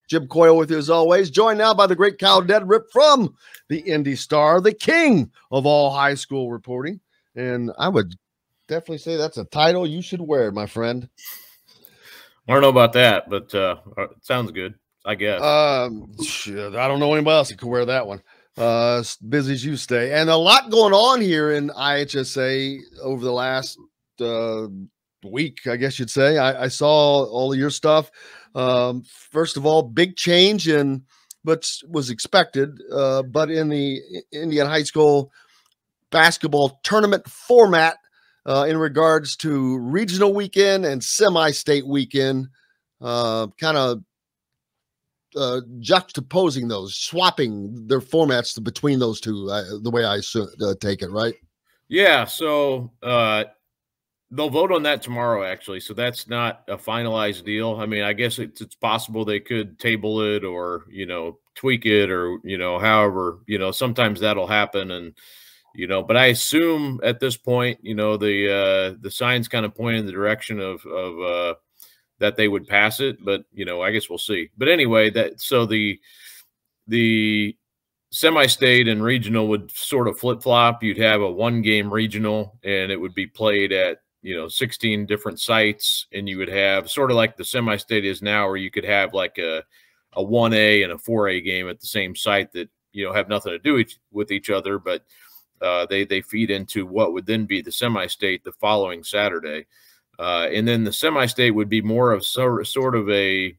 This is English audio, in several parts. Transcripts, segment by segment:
Jim Coyle with you as always, joined now by the great Cal Neddenriep from the Indy Star, the king of all high school reporting. And I would definitely say that's a title you should wear, my friend. I don't know about that, but it sounds good, I guess. Shit, I don't know anybody else that could wear that one. As busy as you stay. And a lot going on here in IHSAA over the last week, I guess you'd say. I saw all of your stuff. First of all, big change in what was expected, but in the Indian high school basketball tournament format in regards to regional weekend and semi-state weekend, kind of juxtaposing those, swapping their formats between those two, the way I take it, right? Yeah, so they'll vote on that tomorrow, actually. So that's not a finalized deal. I mean, I guess it's possible they could table it or, tweak it or, however, sometimes that'll happen. And, but I assume at this point, the signs kind of point in the direction of that they would pass it, but, I guess we'll see. But anyway, so the semi-state and regional would sort of flip-flop. You'd have a one-game regional, and it would be played at 16 different sites, and you would have sort of like the semi-state is now, where you could have like a 1A and a 4A game at the same site that have nothing to do with each other, but they feed into what would then be the semi-state the following Saturday, and then the semi-state would be more of sort of a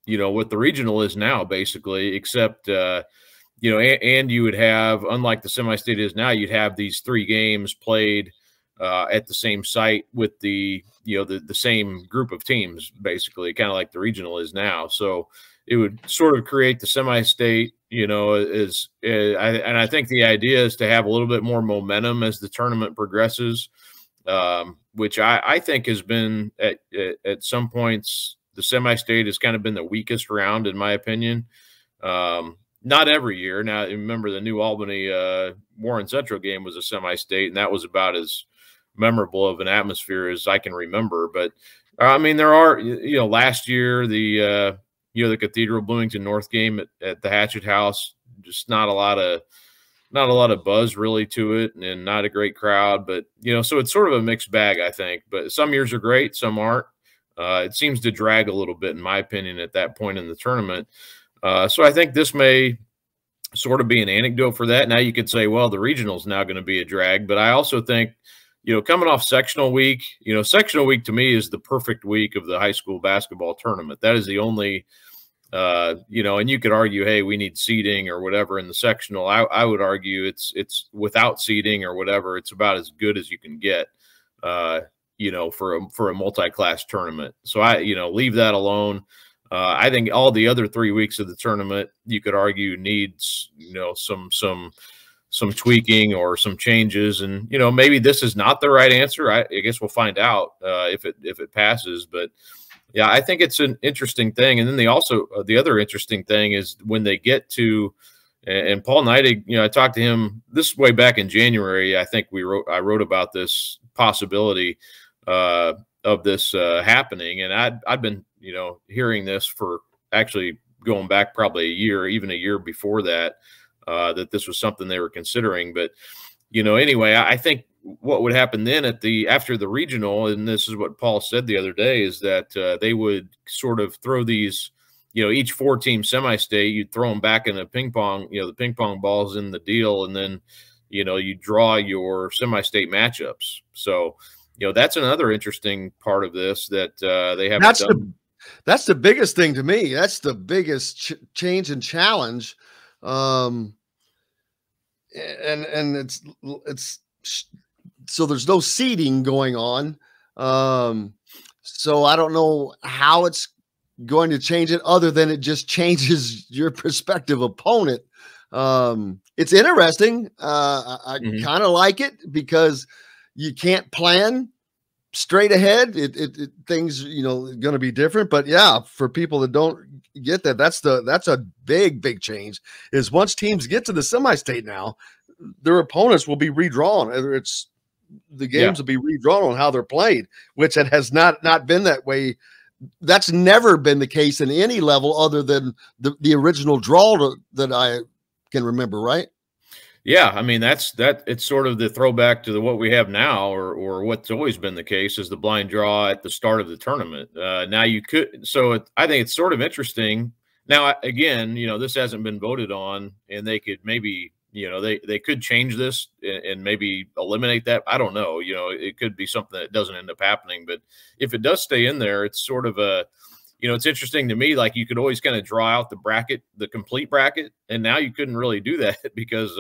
what the regional is now, basically, except and you would have, unlike the semi-state is now, you'd have these 3 games played at the same site with the same group of teams, basically, kind of like the regional is now. So it would sort of create the semi-state, and I think the idea is to have a little bit more momentum as the tournament progresses, which I think has been at some points, the semi-state has kind of been the weakest round, in my opinion. Not every year. Now, remember the New Albany Warren Central game was a semi-state, and that was about as memorable of an atmosphere as I can remember. But I mean, there are, last year the Cathedral Bloomington North game at the Hatchet House, just not a lot of buzz really to it, and not a great crowd. But so it's sort of a mixed bag, I think. But some years are great, some aren't. It seems to drag a little bit, in my opinion, at that point in the tournament. So I think this may sort of be an anecdote for that. Now you could say, well, the regional is now going to be a drag, but I also think, coming off sectional week, sectional week to me is the perfect week of the high school basketball tournament. That is the only, and you could argue, hey, we need seeding or whatever in the sectional. I would argue it's without seeding or whatever, it's about as good as you can get, for a multi-class tournament. So leave that alone. I think all the other 3 weeks of the tournament, you could argue, needs some tweaking or some changes, and maybe this is not the right answer. I guess we'll find out if it passes. But yeah, I think it's an interesting thing. And then the other interesting thing is when they get to, and Paul Neidig, I talked to him this way back in January. I think I wrote about this possibility of this happening, and I'd been hearing this for actually going back probably a year, even a year before that, that this was something they were considering. But, anyway, I think what would happen then after the regional, and this is what Paul said the other day, is that they would sort of throw these, each 4-team semi-state, you'd throw them back in a ping pong, the ping pong balls in the deal, and then, you draw your semi-state matchups. So, that's another interesting part of this that they haven't done. That's the biggest thing to me. That's the biggest change and challenge. And it's so there's no seeding going on. So I don't know how it's going to change it, other than it just changes your prospective opponent. It's interesting. I kind of like it because you can't plan straight ahead. Things, going to be different. But yeah, for people that don't get that, that's a big change. Is once teams get to the semi-state now, their opponents will be redrawn. The games will be redrawn on how they're played, which it has not been that way that's never been the case in any level other than the original draw that I can remember, right? Yeah, I mean it's sort of the throwback to what we have now, or what's always been the case is the blind draw at the start of the tournament. Now you could, I think it's sort of interesting. Now again, this hasn't been voted on, and they could maybe they could change this and maybe eliminate that. I don't know. It could be something that doesn't end up happening, but if it does stay in there, it's sort of a it's interesting to me. Like you could always kind of draw out the bracket, the complete bracket, and now you couldn't really do that because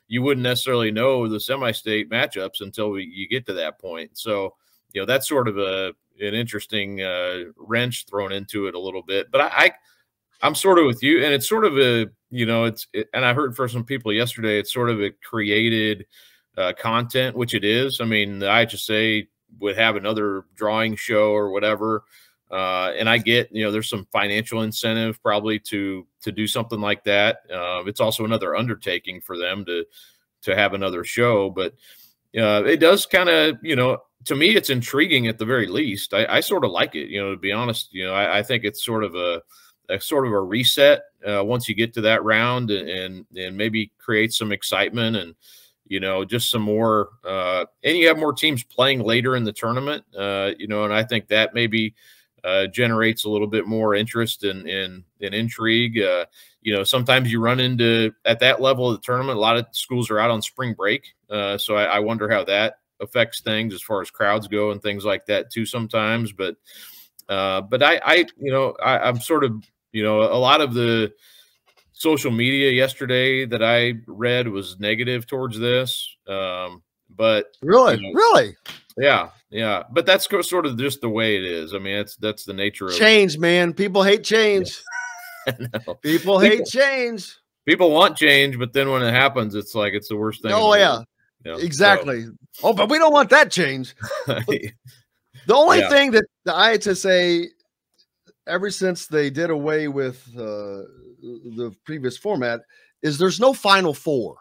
you wouldn't necessarily know the semi-state matchups until you get to that point. So, that's sort of an interesting wrench thrown into it a little bit. But I'm sort of with you, and it's sort of and I heard from some people yesterday, it's sort of a created content, which it is. I mean, the IHSAA would have another drawing show or whatever. And I get, there's some financial incentive probably to do something like that. It's also another undertaking for them to have another show, but it does kind of, to me, it's intriguing at the very least. I sort of like it, to be honest. I think it's sort of a reset once you get to that round, and maybe create some excitement and just some more. And you have more teams playing later in the tournament, and I think that maybe generates a little bit more interest and intrigue. Sometimes you run into at that level of the tournament, a lot of schools are out on spring break. So I wonder how that affects things as far as crowds go and things like that too sometimes. But I'm sort of, a lot of the social media yesterday that I read was negative towards this. But really. Yeah. But that's sort of just the way it is. I mean, that's the nature of change, man. People hate change. People hate change. People want change, but then when it happens, it's like it's the worst thing. Oh, yeah. Exactly. So. Oh, but we don't want that change. The only thing that the IHSAA, ever since they did away with the previous format, is there's no Final Four.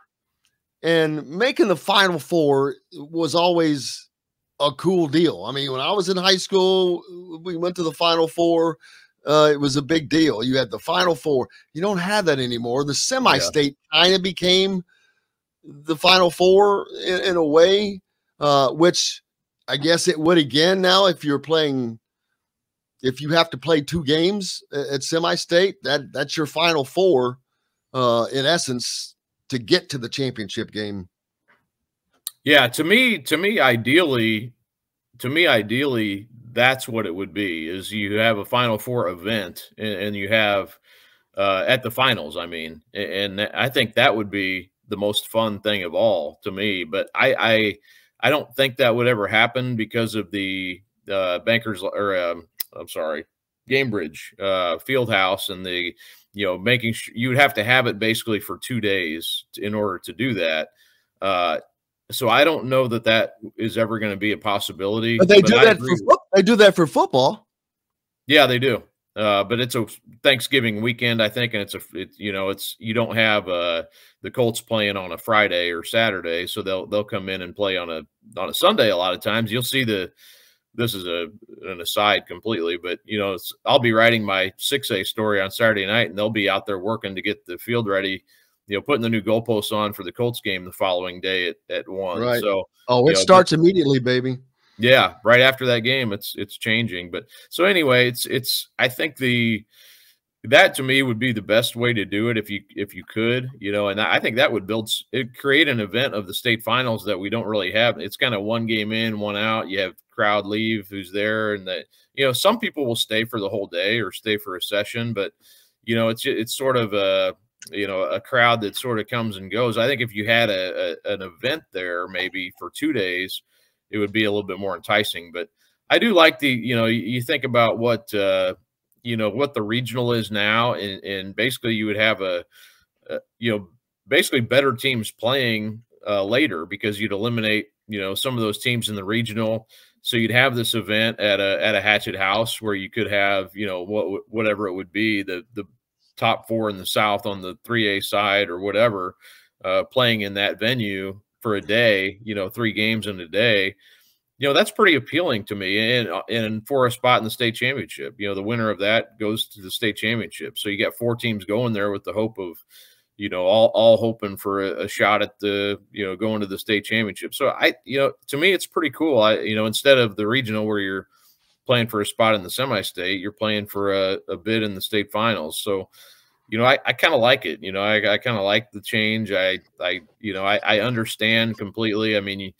And making the Final Four was always a cool deal. I mean, when I was in high school, we went to the Final Four. It was a big deal. You had the Final Four. You don't have that anymore. The semi-state kind of became the Final Four in a way, which I guess it would again now if you have to play 2 games at semi-state, that's your Final Four in essence to get to the championship game. Yeah, to me, ideally, that's what it would be. Is you have a Final Four event, and you have at the finals. I mean, and I think that would be the most fun thing of all to me. But I don't think that would ever happen because of the Gamebridge Fieldhouse and the making sure you would have to have it basically for 2 days in order to do that. So I don't know that is ever going to be a possibility. But they do that for football. Yeah, they do. But it's a Thanksgiving weekend, I think, and you don't have the Colts playing on a Friday or Saturday, so they'll come in and play on a Sunday. A lot of times, you'll see this is an aside completely, but I'll be writing my 6A story on Saturday night, and they'll be out there working to get the field ready. Putting the new goalposts on for the Colts game the following day at 1. Right. So, it starts immediately, baby. Yeah, right after that game, it's changing. But so anyway, I think that to me would be the best way to do it if you could, and I think that would create an event of the state finals that we don't really have. It's kind of 1 game in, 1 out. You have crowd leave who's there, and that some people will stay for the whole day or stay for a session, but it's sort of a crowd that sort of comes and goes. I think if you had an event there, maybe for 2 days, it would be a little bit more enticing. But I do like you think about what the regional is now, and basically you would have basically better teams playing later because you'd eliminate some of those teams in the regional. So you'd have this event at a Hatchet House where you could have whatever it would be, the top 4 in the South on the 3A side or whatever, playing in that venue for a day, 3 games in a day. that's pretty appealing to me. And for a spot in the state championship, the winner of that goes to the state championship. So you got 4 teams going there with the hope of, all hoping for a shot at the, going to the state championship. So to me, it's pretty cool. Instead of the regional where you're playing for a spot in the semi-state, you're playing for a bid in the state finals. So, I kind of like it. I kind of like the change. I understand completely. I mean,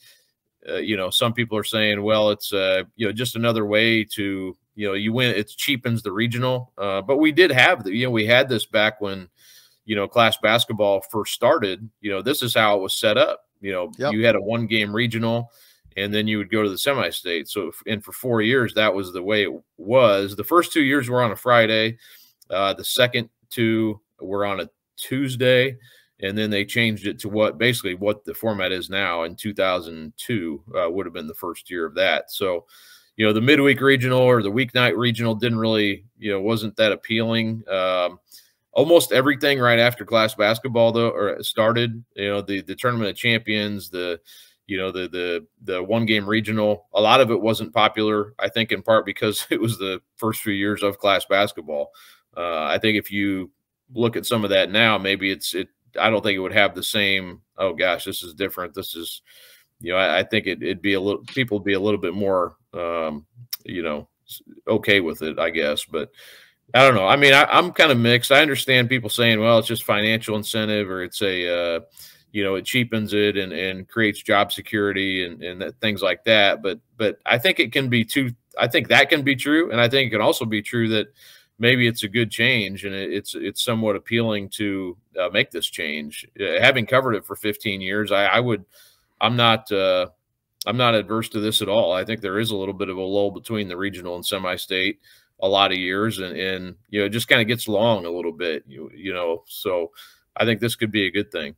some people are saying, well, it's, just another way to, you win. It cheapens the regional. But we did have we had this back when, class basketball first started. This is how it was set up. You had a 1-game regional, and then you would go to the semi-state. So, and for 4 years, that was the way it was. The first 2 years were on a Friday. The second 2 were on a Tuesday. And then they changed it to basically what the format is now. In 2002 would have been the first year of that. So, the midweek regional or the weeknight regional didn't really, wasn't that appealing. Almost everything right after class basketball started, the Tournament of Champions, the 1-game regional, a lot of it wasn't popular, I think, in part because it was the first few years of class basketball. I think if you look at some of that now, maybe I don't think it would have the same, oh gosh, this is different. This is, I think it'd be people would be a little bit more, okay with it, I guess. But I don't know. I mean, I'm kind of mixed. I understand people saying, well, it's just financial incentive, or it's it cheapens it and creates job security and things like that. But I think it can be I think that can be true. And I think it can also be true that maybe it's a good change, and it's somewhat appealing to make this change. Having covered it for 15 years, I'm not adverse to this at all. I think there is a little bit of a lull between the regional and semi-state a lot of years, and it just kind of gets long a little bit, so I think this could be a good thing.